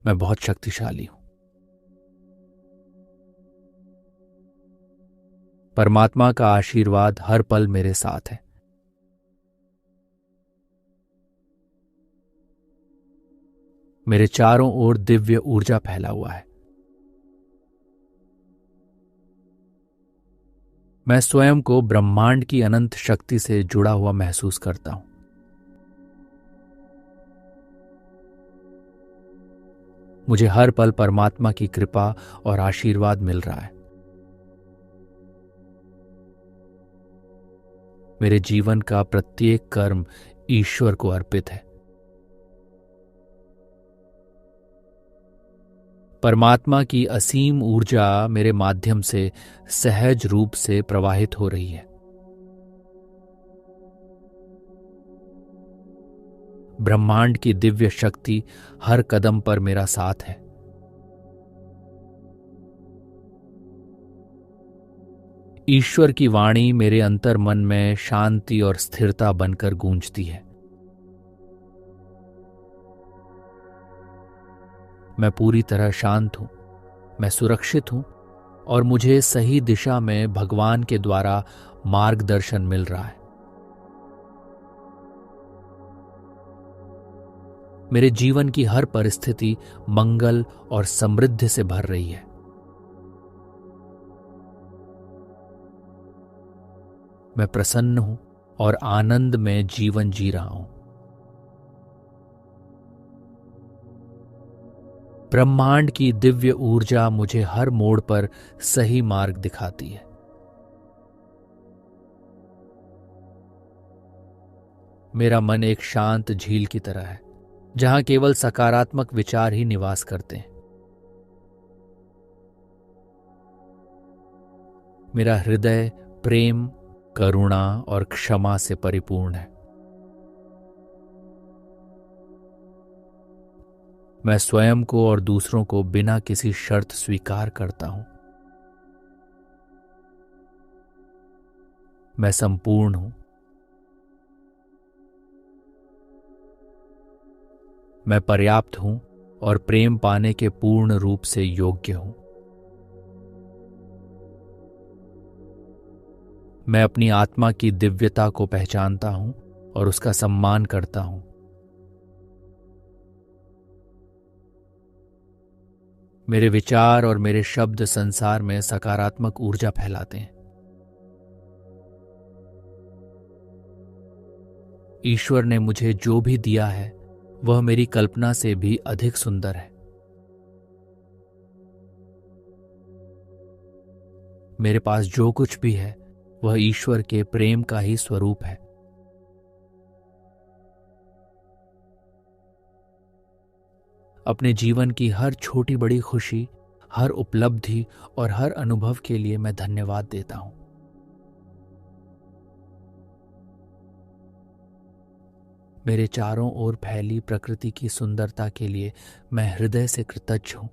मैं बहुत शक्तिशाली हूं। परमात्मा का आशीर्वाद हर पल मेरे साथ है। मेरे चारों ओर दिव्य ऊर्जा फैला हुआ है। मैं स्वयं को ब्रह्मांड की अनंत शक्ति से जुड़ा हुआ महसूस करता हूं। मुझे हर पल परमात्मा की कृपा और आशीर्वाद मिल रहा है। मेरे जीवन का प्रत्येक कर्म ईश्वर को अर्पित है। परमात्मा की असीम ऊर्जा मेरे माध्यम से सहज रूप से प्रवाहित हो रही है। ब्रह्मांड की दिव्य शक्ति हर कदम पर मेरा साथ है। ईश्वर की वाणी मेरे अंतर मन में शांति और स्थिरता बनकर गूंजती है। मैं पूरी तरह शांत हूं, मैं सुरक्षित हूं और मुझे सही दिशा में भगवान के द्वारा मार्गदर्शन मिल रहा है। मेरे जीवन की हर परिस्थिति मंगल और समृद्धि से भर रही है। मैं प्रसन्न हूं और आनंद में जीवन जी रहा हूं। ब्रह्मांड की दिव्य ऊर्जा मुझे हर मोड़ पर सही मार्ग दिखाती है। मेरा मन एक शांत झील की तरह है, जहां केवल सकारात्मक विचार ही निवास करते हैं। मेरा हृदय प्रेम, करुणा और क्षमा से परिपूर्ण है। मैं स्वयं को और दूसरों को बिना किसी शर्त स्वीकार करता हूं। मैं संपूर्ण हूं। मैं पर्याप्त हूं और प्रेम पाने के पूर्ण रूप से योग्य हूं। मैं अपनी आत्मा की दिव्यता को पहचानता हूं और उसका सम्मान करता हूं। मेरे विचार और मेरे शब्द संसार में सकारात्मक ऊर्जा फैलाते हैं। ईश्वर ने मुझे जो भी दिया है वह मेरी कल्पना से भी अधिक सुंदर है। मेरे पास जो कुछ भी है वह ईश्वर के प्रेम का ही स्वरूप है। अपने जीवन की हर छोटी बड़ी खुशी, हर उपलब्धि और हर अनुभव के लिए मैं धन्यवाद देता हूं। मेरे चारों ओर फैली प्रकृति की सुंदरता के लिए मैं हृदय से कृतज्ञ हूं।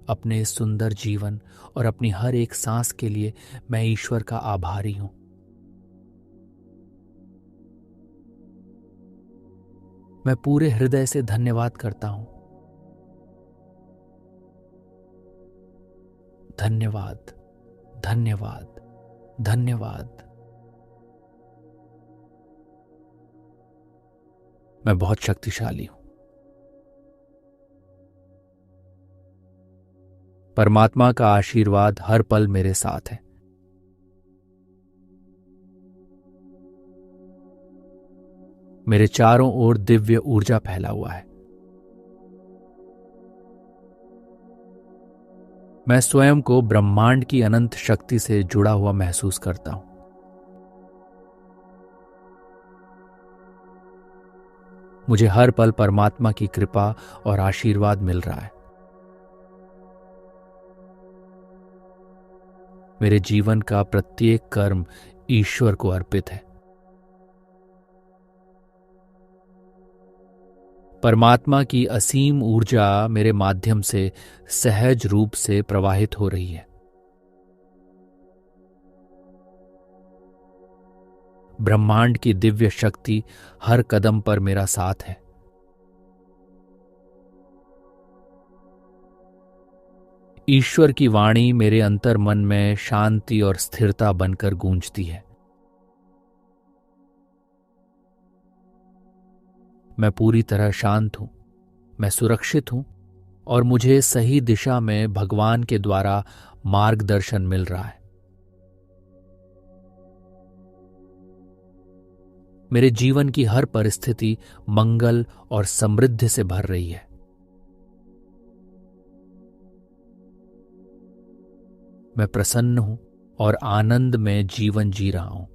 अपने इस सुंदर जीवन और अपनी हर एक सांस के लिए मैं ईश्वर का आभारी हूं। मैं पूरे हृदय से धन्यवाद करता हूं। धन्यवाद, धन्यवाद, धन्यवाद। मैं बहुत शक्तिशाली हूं। परमात्मा का आशीर्वाद हर पल मेरे साथ है। मेरे चारों ओर दिव्य ऊर्जा फैला हुआ है। मैं स्वयं को ब्रह्मांड की अनंत शक्ति से जुड़ा हुआ महसूस करता हूं। मुझे हर पल परमात्मा की कृपा और आशीर्वाद मिल रहा है। मेरे जीवन का प्रत्येक कर्म ईश्वर को अर्पित है। परमात्मा की असीम ऊर्जा मेरे माध्यम से सहज रूप से प्रवाहित हो रही है। ब्रह्मांड की दिव्य शक्ति हर कदम पर मेरा साथ है। ईश्वर की वाणी मेरे अंतर मन में शांति और स्थिरता बनकर गूंजती है। मैं पूरी तरह शांत हूं, मैं सुरक्षित हूं और मुझे सही दिशा में भगवान के द्वारा मार्गदर्शन मिल रहा है। मेरे जीवन की हर परिस्थिति मंगल और समृद्धि से भर रही है। मैं प्रसन्न हूं और आनंद में जीवन जी रहा हूं।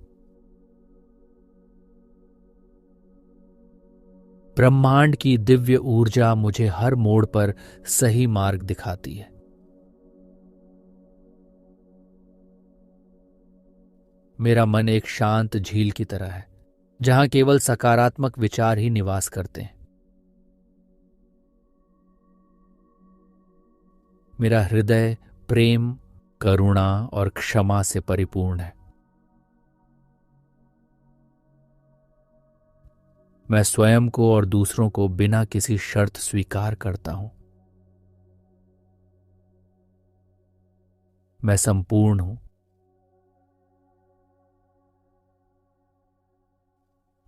ब्रह्मांड की दिव्य ऊर्जा मुझे हर मोड़ पर सही मार्ग दिखाती है। मेरा मन एक शांत झील की तरह है, जहां केवल सकारात्मक विचार ही निवास करते हैं। मेरा हृदय प्रेम, करुणा और क्षमा से परिपूर्ण है। मैं स्वयं को और दूसरों को बिना किसी शर्त स्वीकार करता हूं। मैं संपूर्ण हूं।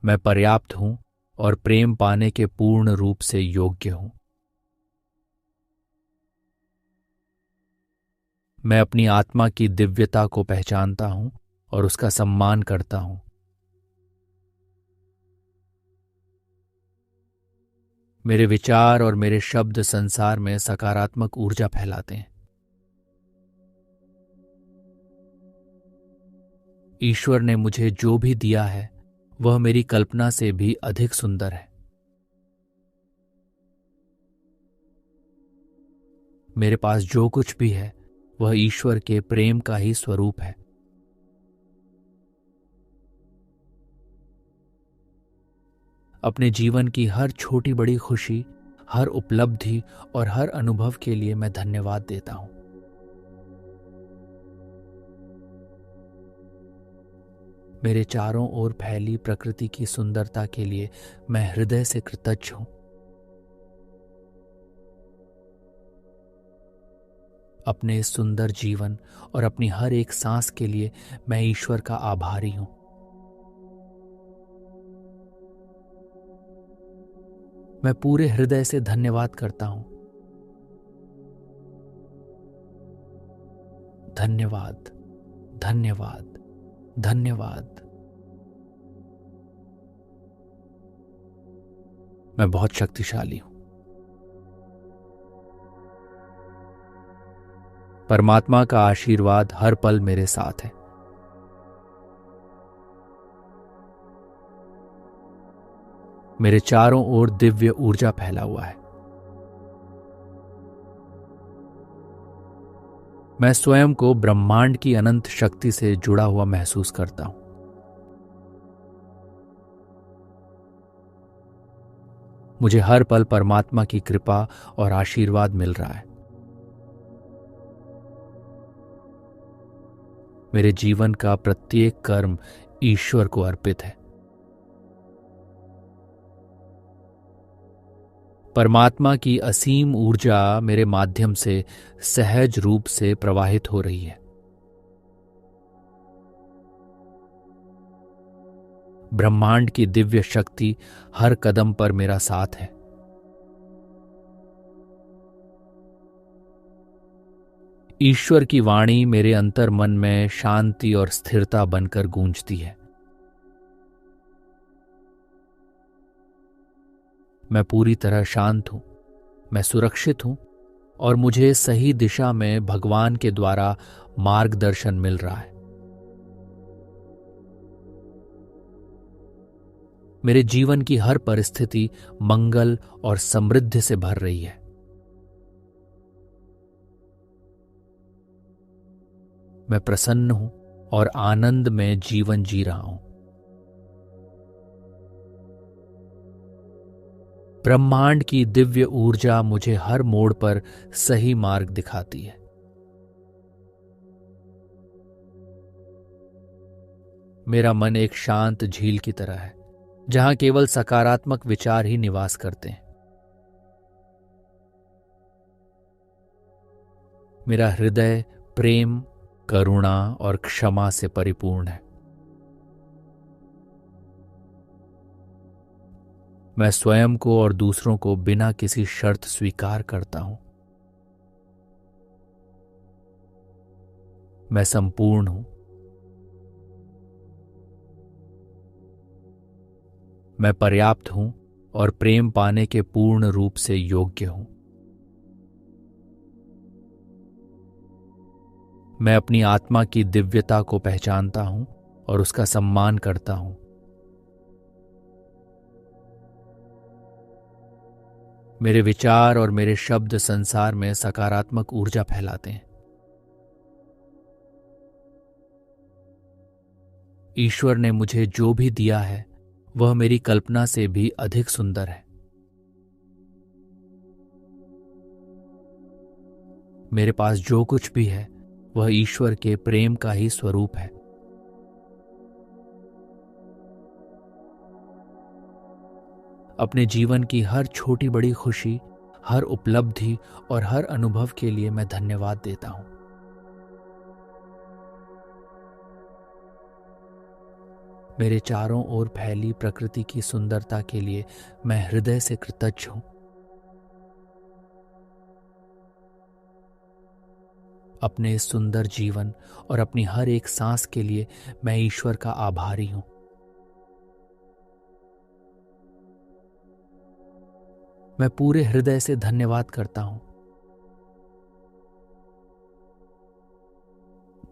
मैं पर्याप्त हूं और प्रेम पाने के पूर्ण रूप से योग्य हूं। मैं अपनी आत्मा की दिव्यता को पहचानता हूं और उसका सम्मान करता हूं। मेरे विचार और मेरे शब्द संसार में सकारात्मक ऊर्जा फैलाते हैं। ईश्वर ने मुझे जो भी दिया है वह मेरी कल्पना से भी अधिक सुंदर है। मेरे पास जो कुछ भी है वह ईश्वर के प्रेम का ही स्वरूप है। अपने जीवन की हर छोटी बड़ी खुशी, हर उपलब्धि और हर अनुभव के लिए मैं धन्यवाद देता हूं। मेरे चारों ओर फैली प्रकृति की सुंदरता के लिए मैं हृदय से कृतज्ञ हूं। अपने इस सुंदर जीवन और अपनी हर एक सांस के लिए मैं ईश्वर का आभारी हूं। मैं पूरे हृदय से धन्यवाद करता हूं। धन्यवाद, धन्यवाद, धन्यवाद। मैं बहुत शक्तिशाली हूं। परमात्मा का आशीर्वाद हर पल मेरे साथ है। मेरे चारों ओर दिव्य ऊर्जा फैला हुआ है। मैं स्वयं को ब्रह्मांड की अनंत शक्ति से जुड़ा हुआ महसूस करता हूं। मुझे हर पल परमात्मा की कृपा और आशीर्वाद मिल रहा है। मेरे जीवन का प्रत्येक कर्म ईश्वर को अर्पित है। परमात्मा की असीम ऊर्जा मेरे माध्यम से सहज रूप से प्रवाहित हो रही है। ब्रह्मांड की दिव्य शक्ति हर कदम पर मेरा साथ है। ईश्वर की वाणी मेरे अंतर मन में शांति और स्थिरता बनकर गूंजती है। मैं पूरी तरह शांत हूं, मैं सुरक्षित हूं और मुझे सही दिशा में भगवान के द्वारा मार्गदर्शन मिल रहा है। मेरे जीवन की हर परिस्थिति मंगल और समृद्धि से भर रही है। मैं प्रसन्न हूं और आनंद में जीवन जी रहा हूं। ब्रह्मांड की दिव्य ऊर्जा मुझे हर मोड़ पर सही मार्ग दिखाती है। मेरा मन एक शांत झील की तरह है जहां केवल सकारात्मक विचार ही निवास करते हैं। मेरा हृदय प्रेम, करुणा और क्षमा से परिपूर्ण है। मैं स्वयं को और दूसरों को बिना किसी शर्त स्वीकार करता हूं। मैं संपूर्ण हूं। मैं पर्याप्त हूं और प्रेम पाने के पूर्ण रूप से योग्य हूं। मैं अपनी आत्मा की दिव्यता को पहचानता हूं और उसका सम्मान करता हूं। मेरे विचार और मेरे शब्द संसार में सकारात्मक ऊर्जा फैलाते हैं। ईश्वर ने मुझे जो भी दिया है वह मेरी कल्पना से भी अधिक सुंदर है। मेरे पास जो कुछ भी है वह ईश्वर के प्रेम का ही स्वरूप है। अपने जीवन की हर छोटी बड़ी खुशी, हर उपलब्धि और हर अनुभव के लिए मैं धन्यवाद देता हूं। मेरे चारों ओर फैली प्रकृति की सुंदरता के लिए मैं हृदय से कृतज्ञ हूं। अपने इस सुंदर जीवन और अपनी हर एक सांस के लिए मैं ईश्वर का आभारी हूं। मैं पूरे हृदय से धन्यवाद करता हूं।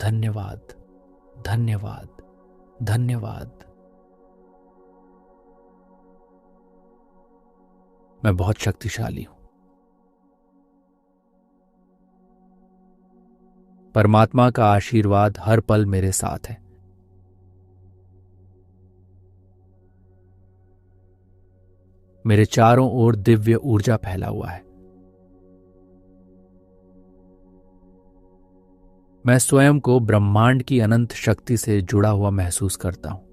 धन्यवाद, धन्यवाद, धन्यवाद। मैं बहुत शक्तिशाली हूं। परमात्मा का आशीर्वाद हर पल मेरे साथ है। मेरे चारों ओर दिव्य ऊर्जा फैला हुआ है। मैं स्वयं को ब्रह्मांड की अनंत शक्ति से जुड़ा हुआ महसूस करता हूं।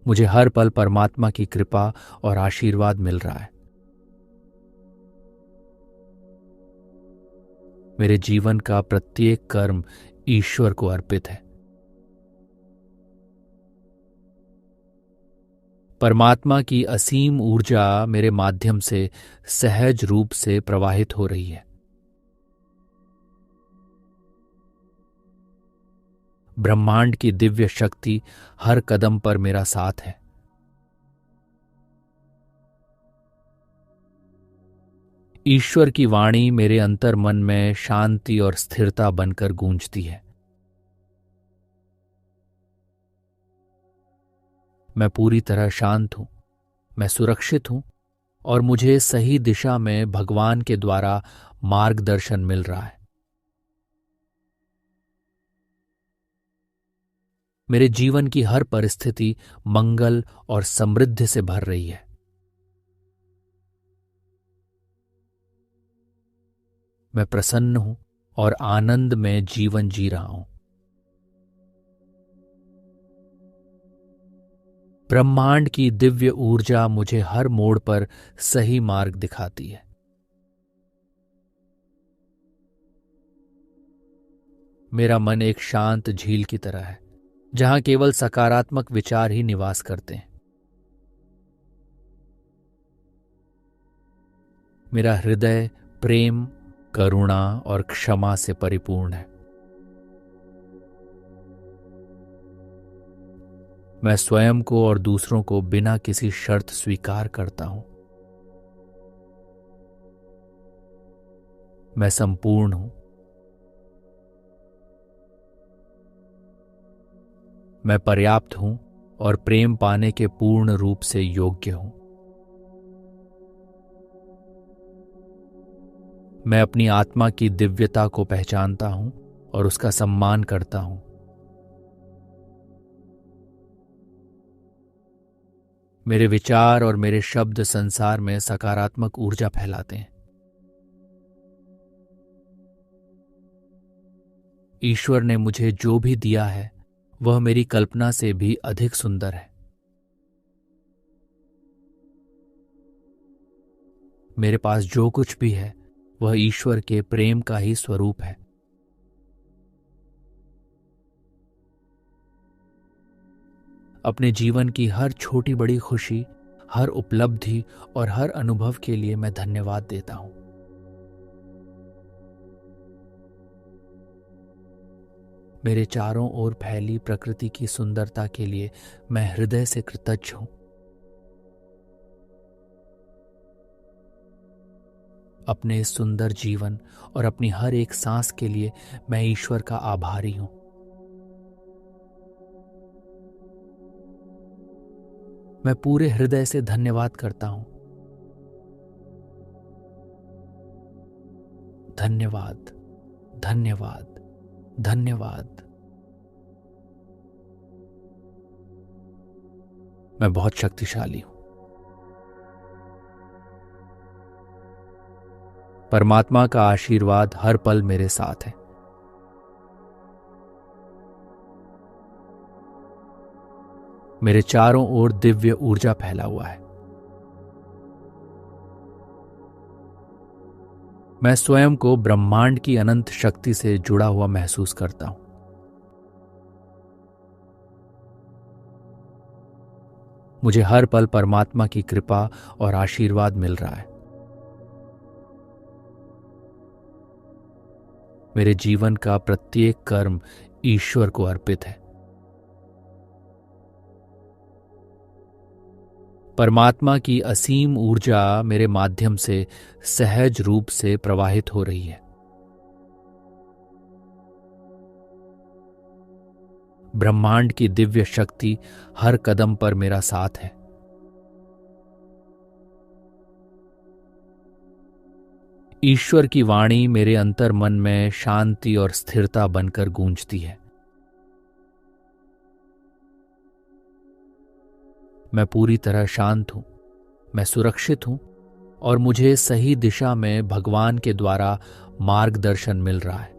मुझे हर पल परमात्मा की कृपा और आशीर्वाद मिल रहा है। मेरे जीवन का प्रत्येक कर्म ईश्वर को अर्पित है। परमात्मा की असीम ऊर्जा मेरे माध्यम से सहज रूप से प्रवाहित हो रही है। ब्रह्मांड की दिव्य शक्ति हर कदम पर मेरा साथ है। ईश्वर की वाणी मेरे अंतर मन में शांति और स्थिरता बनकर गूंजती है। मैं पूरी तरह शांत हूं, मैं सुरक्षित हूं और मुझे सही दिशा में भगवान के द्वारा मार्गदर्शन मिल रहा है। मेरे जीवन की हर परिस्थिति मंगल और समृद्धि से भर रही है। मैं प्रसन्न हूं और आनंद में जीवन जी रहा हूं। ब्रह्मांड की दिव्य ऊर्जा मुझे हर मोड़ पर सही मार्ग दिखाती है। मेरा मन एक शांत झील की तरह है जहां केवल सकारात्मक विचार ही निवास करते हैं। मेरा हृदय प्रेम, करुणा और क्षमा से परिपूर्ण है। मैं स्वयं को और दूसरों को बिना किसी शर्त स्वीकार करता हूं। मैं संपूर्ण हूं। मैं पर्याप्त हूं और प्रेम पाने के पूर्ण रूप से योग्य हूं। मैं अपनी आत्मा की दिव्यता को पहचानता हूं और उसका सम्मान करता हूं। मेरे विचार और मेरे शब्द संसार में सकारात्मक ऊर्जा फैलाते हैं। ईश्वर ने मुझे जो भी दिया है वह मेरी कल्पना से भी अधिक सुंदर है। मेरे पास जो कुछ भी है वह ईश्वर के प्रेम का ही स्वरूप है। अपने जीवन की हर छोटी बड़ी खुशी, हर उपलब्धि और हर अनुभव के लिए मैं धन्यवाद देता हूं। मेरे चारों ओर फैली प्रकृति की सुंदरता के लिए मैं हृदय से कृतज्ञ हूं। अपने इस सुंदर जीवन और अपनी हर एक सांस के लिए मैं ईश्वर का आभारी हूं। मैं पूरे हृदय से धन्यवाद करता हूं। धन्यवाद, धन्यवाद, धन्यवाद। मैं बहुत शक्तिशाली हूं। परमात्मा का आशीर्वाद हर पल मेरे साथ है। मेरे चारों ओर दिव्य ऊर्जा फैला हुआ है। मैं स्वयं को ब्रह्मांड की अनंत शक्ति से जुड़ा हुआ महसूस करता हूं। मुझे हर पल परमात्मा की कृपा और आशीर्वाद मिल रहा है। मेरे जीवन का प्रत्येक कर्म ईश्वर को अर्पित है। परमात्मा की असीम ऊर्जा मेरे माध्यम से सहज रूप से प्रवाहित हो रही है। ब्रह्मांड की दिव्य शक्ति हर कदम पर मेरा साथ है। ईश्वर की वाणी मेरे अंतर मन में शांति और स्थिरता बनकर गूंजती है। मैं पूरी तरह शांत हूं, मैं सुरक्षित हूं और मुझे सही दिशा में भगवान के द्वारा मार्गदर्शन मिल रहा है।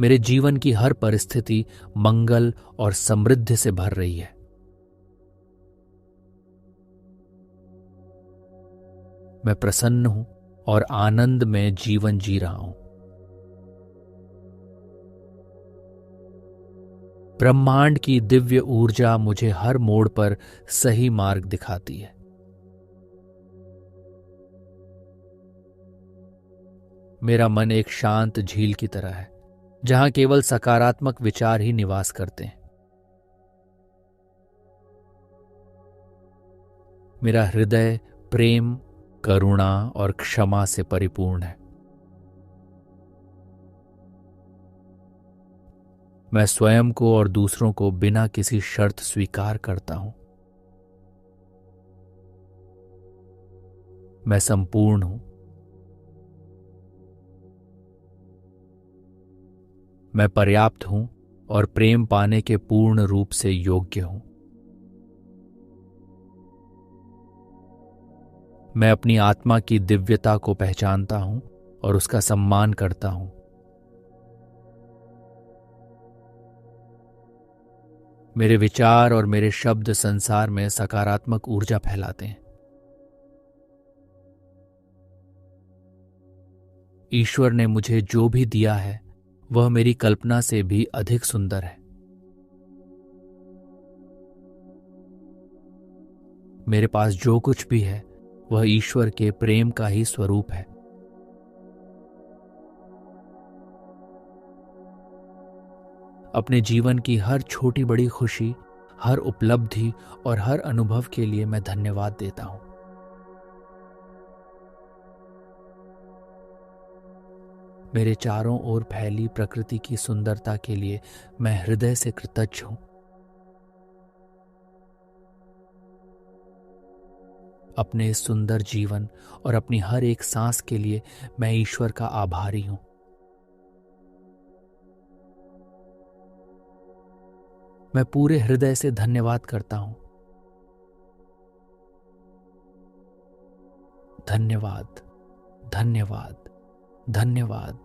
मेरे जीवन की हर परिस्थिति मंगल और समृद्धि से भर रही है। मैं प्रसन्न हूं और आनंद में जीवन जी रहा हूं। ब्रह्मांड की दिव्य ऊर्जा मुझे हर मोड़ पर सही मार्ग दिखाती है। मेरा मन एक शांत झील की तरह है, जहां केवल सकारात्मक विचार ही निवास करते हैं। मेरा हृदय प्रेम, करुणा और क्षमा से परिपूर्ण है। मैं स्वयं को और दूसरों को बिना किसी शर्त स्वीकार करता हूं। मैं संपूर्ण हूं। मैं पर्याप्त हूं और प्रेम पाने के पूर्ण रूप से योग्य हूं। मैं अपनी आत्मा की दिव्यता को पहचानता हूं और उसका सम्मान करता हूं। मेरे विचार और मेरे शब्द संसार में सकारात्मक ऊर्जा फैलाते हैं। ईश्वर ने मुझे जो भी दिया है वह मेरी कल्पना से भी अधिक सुंदर है। मेरे पास जो कुछ भी है वह ईश्वर के प्रेम का ही स्वरूप है। अपने जीवन की हर छोटी बड़ी खुशी, हर उपलब्धि और हर अनुभव के लिए मैं धन्यवाद देता हूं। मेरे चारों ओर फैली प्रकृति की सुंदरता के लिए मैं हृदय से कृतज्ञ हूं। अपने इस सुंदर जीवन और अपनी हर एक सांस के लिए मैं ईश्वर का आभारी हूं। मैं पूरे हृदय से धन्यवाद करता हूं। धन्यवाद, धन्यवाद, धन्यवाद।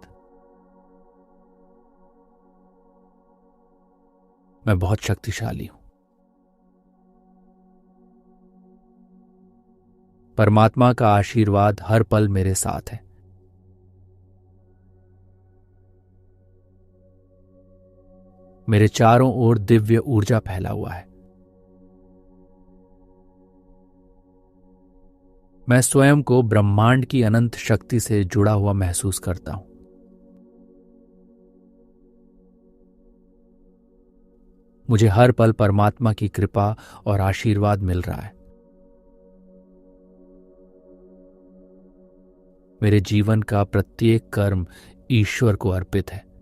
मैं बहुत शक्तिशाली हूं। परमात्मा का आशीर्वाद हर पल मेरे साथ है। मेरे चारों ओर दिव्य ऊर्जा फैला हुआ है। मैं स्वयं को ब्रह्मांड की अनंत शक्ति से जुड़ा हुआ महसूस करता हूं। मुझे हर पल परमात्मा की कृपा और आशीर्वाद मिल रहा है। मेरे जीवन का प्रत्येक कर्म ईश्वर को अर्पित है।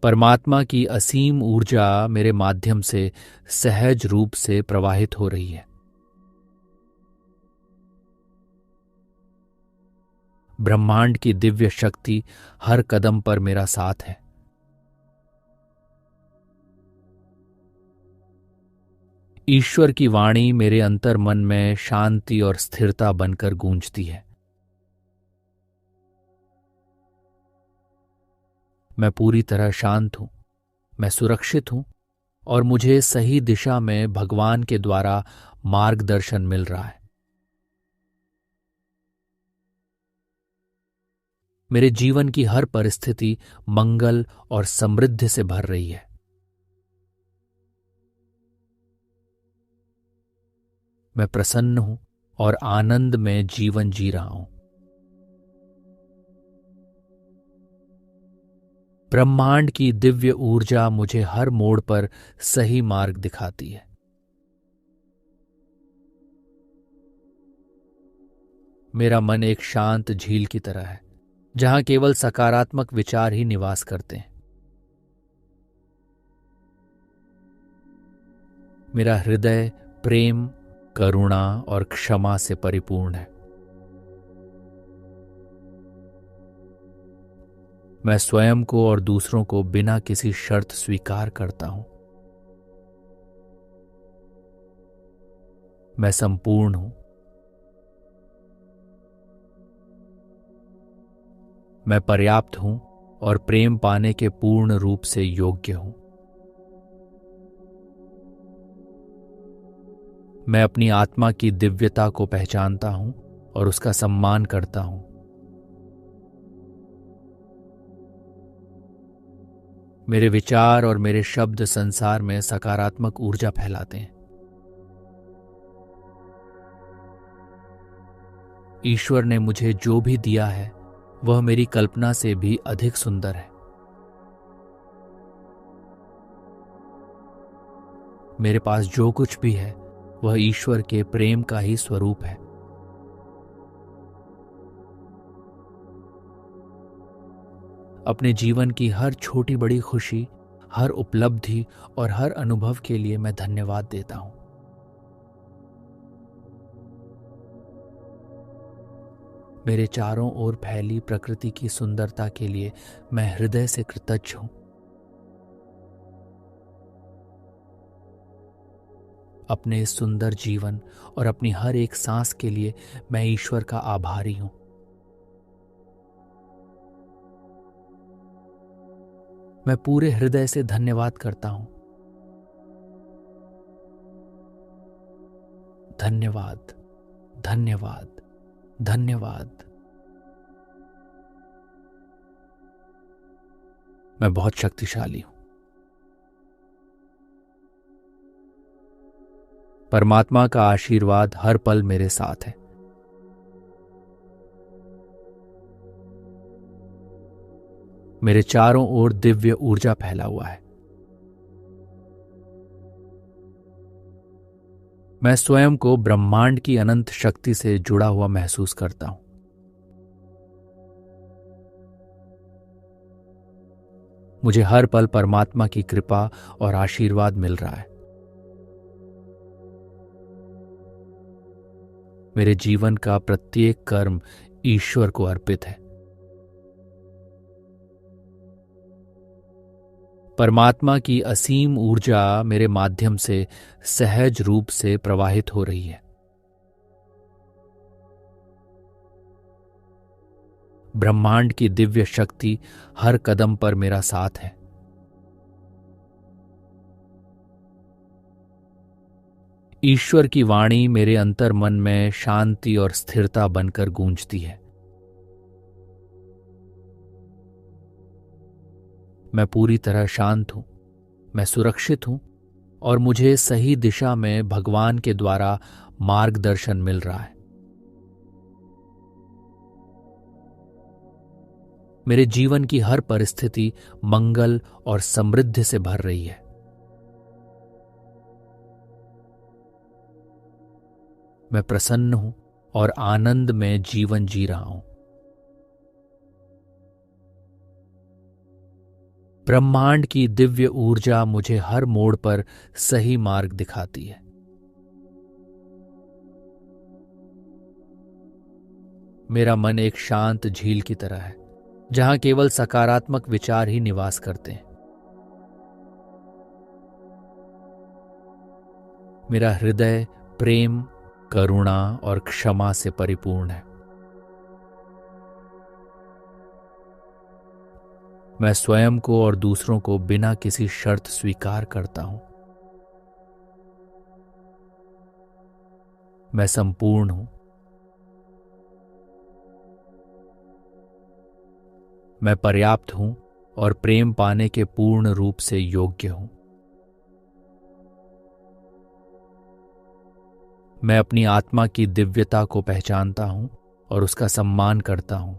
परमात्मा की असीम ऊर्जा मेरे माध्यम से सहज रूप से प्रवाहित हो रही है। ब्रह्मांड की दिव्य शक्ति हर कदम पर मेरा साथ है। ईश्वर की वाणी मेरे अंतर मन में शांति और स्थिरता बनकर गूंजती है। मैं पूरी तरह शांत हूं, मैं सुरक्षित हूं और मुझे सही दिशा में भगवान के द्वारा मार्गदर्शन मिल रहा है। मेरे जीवन की हर परिस्थिति मंगल और समृद्धि से भर रही है। मैं प्रसन्न हूं और आनंद में जीवन जी रहा हूं। ब्रह्मांड की दिव्य ऊर्जा मुझे हर मोड़ पर सही मार्ग दिखाती है। मेरा मन एक शांत झील की तरह है, जहां केवल सकारात्मक विचार ही निवास करते हैं। मेरा हृदय प्रेम, करुणा और क्षमा से परिपूर्ण है। मैं स्वयं को और दूसरों को बिना किसी शर्त स्वीकार करता हूं। मैं संपूर्ण हूं। मैं पर्याप्त हूं और प्रेम पाने के पूर्ण रूप से योग्य हूं। मैं अपनी आत्मा की दिव्यता को पहचानता हूं और उसका सम्मान करता हूं। मेरे विचार और मेरे शब्द संसार में सकारात्मक ऊर्जा फैलाते हैं। ईश्वर ने मुझे जो भी दिया है वह मेरी कल्पना से भी अधिक सुंदर है। मेरे पास जो कुछ भी है वह ईश्वर के प्रेम का ही स्वरूप है। अपने जीवन की हर छोटी बड़ी खुशी, हर उपलब्धि और हर अनुभव के लिए मैं धन्यवाद देता हूं। मेरे चारों ओर फैली प्रकृति की सुंदरता के लिए मैं हृदय से कृतज्ञ हूं। अपने इस सुंदर जीवन और अपनी हर एक सांस के लिए मैं ईश्वर का आभारी हूं। मैं पूरे हृदय से धन्यवाद करता हूं। धन्यवाद, धन्यवाद, धन्यवाद। मैं बहुत शक्तिशाली हूं। परमात्मा का आशीर्वाद हर पल मेरे साथ है। मेरे चारों ओर दिव्य ऊर्जा फैला हुआ है। मैं स्वयं को ब्रह्मांड की अनंत शक्ति से जुड़ा हुआ महसूस करता हूं। मुझे हर पल परमात्मा की कृपा और आशीर्वाद मिल रहा है। मेरे जीवन का प्रत्येक कर्म ईश्वर को अर्पित है। परमात्मा की असीम ऊर्जा मेरे माध्यम से सहज रूप से प्रवाहित हो रही है। ब्रह्मांड की दिव्य शक्ति हर कदम पर मेरा साथ है। ईश्वर की वाणी मेरे अंतर मन में शांति और स्थिरता बनकर गूंजती है। मैं पूरी तरह शांत हूं, मैं सुरक्षित हूं और मुझे सही दिशा में भगवान के द्वारा मार्गदर्शन मिल रहा है। मेरे जीवन की हर परिस्थिति मंगल और समृद्धि से भर रही है। मैं प्रसन्न हूं और आनंद में जीवन जी रहा हूं। ब्रह्मांड की दिव्य ऊर्जा मुझे हर मोड़ पर सही मार्ग दिखाती है। मेरा मन एक शांत झील की तरह है, जहां केवल सकारात्मक विचार ही निवास करते हैं। मेरा हृदय प्रेम, करुणा और क्षमा से परिपूर्ण है। मैं स्वयं को और दूसरों को बिना किसी शर्त स्वीकार करता हूं। मैं संपूर्ण हूं। मैं पर्याप्त हूं और प्रेम पाने के पूर्ण रूप से योग्य हूं। मैं अपनी आत्मा की दिव्यता को पहचानता हूं और उसका सम्मान करता हूं।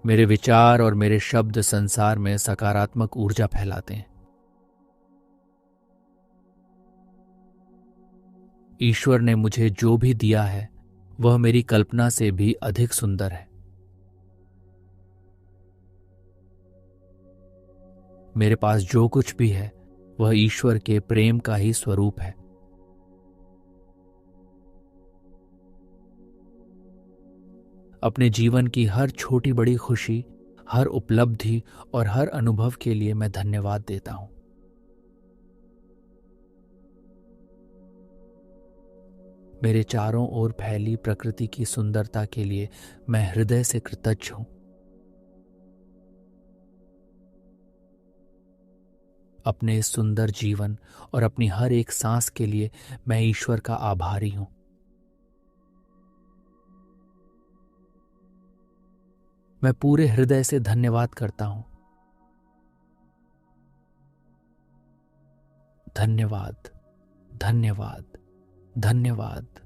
मेरे विचार और मेरे शब्द संसार में सकारात्मक ऊर्जा फैलाते हैं। ईश्वर ने मुझे जो भी दिया है वह मेरी कल्पना से भी अधिक सुंदर है। मेरे पास जो कुछ भी है वह ईश्वर के प्रेम का ही स्वरूप है। अपने जीवन की हर छोटी बड़ी खुशी, हर उपलब्धि और हर अनुभव के लिए मैं धन्यवाद देता हूं। मेरे चारों ओर फैली प्रकृति की सुंदरता के लिए मैं हृदय से कृतज्ञ हूं। अपने इस सुंदर जीवन और अपनी हर एक सांस के लिए मैं ईश्वर का आभारी हूं। मैं पूरे हृदय से धन्यवाद करता हूं। धन्यवाद, धन्यवाद, धन्यवाद।